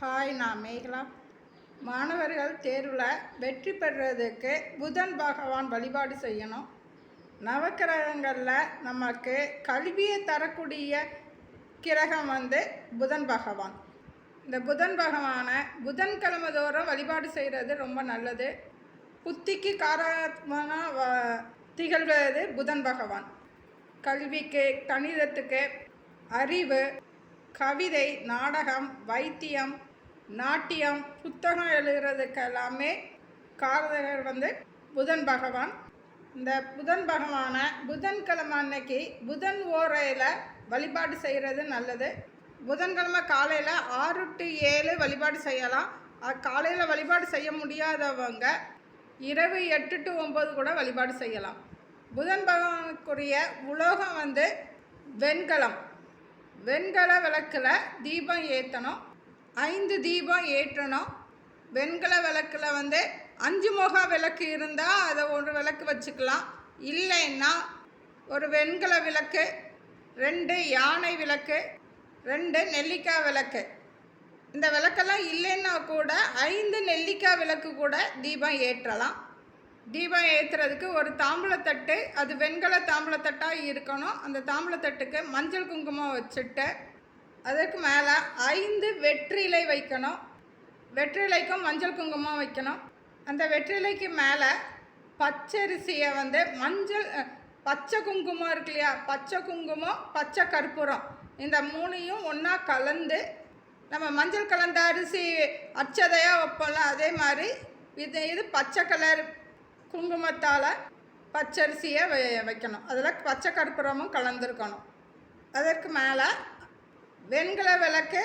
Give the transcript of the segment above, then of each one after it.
Hi, நான் மேகலா. மாணவர்கள் தேர்வில் வெற்றி பெறுறதுக்கு புதன் பகவான் வழிபாடு செய்யணும். நவக்கிரகங்களில் நமக்கு கல்வியை தரக்கூடிய கிரகம் புதன் பகவான். இந்த புதன் பகவானை புதன்கிழமை தோறும் வழிபாடு செய்கிறது ரொம்ப நல்லது. புத்திக்கு காரகமான திகழ்வது புதன் பகவான். கல்விக்கு, கணிதத்துக்கு, அறிவு, கவிதை, நாடகம், வைத்தியம், நாட்டியம், புத்தகம் எழுதுறதுக்கு எல்லாமே காரகர் புதன் பகவான். இந்த புதன் பகவானை புதன்கிழமை அன்னைக்கு புதன் ஓரையில் வழிபாடு செய்கிறது நல்லது. புதன்கிழமை காலையில் 6 to 7 வழிபாடு செய்யலாம். காலையில் வழிபாடு செய்ய முடியாதவங்க இரவு 8 to 9 கூட வழிபாடு செய்யலாம். புதன் பகவானுக்குரிய உலோகம் வெண்கலம். வெண்கல விளக்கில் தீபம் ஏற்றணும். 5 தீபம் ஏற்றணும். வெண்கல விளக்கில் 5 முக விளக்கு இருந்தால் அதை ஒரு விளக்கு வச்சுக்கலாம். இல்லைன்னா ஒரு வெண்கல விளக்கு, 2 யானை விளக்கு, 2 நெல்லிக்காய் விளக்கு. இந்த விளக்கெல்லாம் இல்லைன்னா கூட 5 நெல்லிக்காய் விளக்கு கூட தீபம் ஏற்றலாம். தீபம் ஏற்றுறதுக்கு ஒரு தாம்பூலத்தட்டு, அது வெண்கல தாம்பூலத்தட்டாக இருக்கணும். அந்த தாம்பூலத்தட்டுக்கு மஞ்சள் குங்குமம் வச்சுட்டு அதற்கு மேலே 5 வெற்றிலை வைக்கணும். வெற்றிலைக்கும் மஞ்சள் குங்குமம் வைக்கணும். அந்த வெற்றிலைக்கு மேலே பச்சரிசியை பச்சை குங்குமம் இருக்கு இல்லையா, பச்சை குங்குமம், பச்சை கற்பூரம், இந்த 3ஐயும் ஒன்றா கலந்து நம்ம மஞ்சள் கலந்த அரிசி அச்சதையாக வைப்போம்ல, அதே மாதிரி இது பச்சை கலர் குங்குமத்தால் பச்சரிசியை வைக்கணும். அதில் பச்சை கற்பூரமும் கலந்துருக்கணும். அதற்கு மேலே வெண்கல விளக்கு,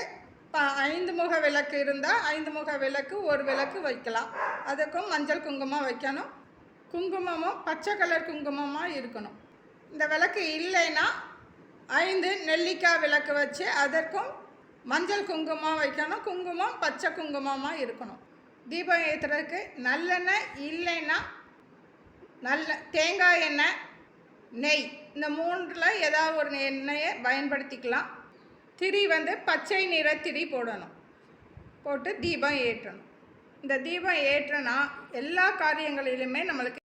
5 முக விளக்கு இருந்தால் 5 முக விளக்கு, ஒரு விளக்கு வைக்கலாம். அதுக்கும் மஞ்சள் குங்குமம் வைக்கணும். குங்குமமும் பச்சை கலர் குங்குமமாக இருக்கணும். இந்த விளக்கு இல்லைன்னா 5 நெல்லிக்காய் விளக்கு வச்சு அதற்கும் மஞ்சள் குங்குமம் வைக்கணும். குங்குமம் பச்சை குங்குமமாக இருக்கணும். தீபம் ஏற்றுறதுக்கு நல்லெண்ணெய், இல்லைன்னா தேங்காய் எண்ணெய், நெய், இந்த 3ல் ஏதாவது ஒரு எண்ணெயை பயன்படுத்திக்கலாம். திரி பச்சை நிற திரி போடணும். போட்டு தீபம் ஏற்றணும். இந்த தீபம் ஏற்றினா எல்லா காரியங்களிலுமே நம்மளுக்கு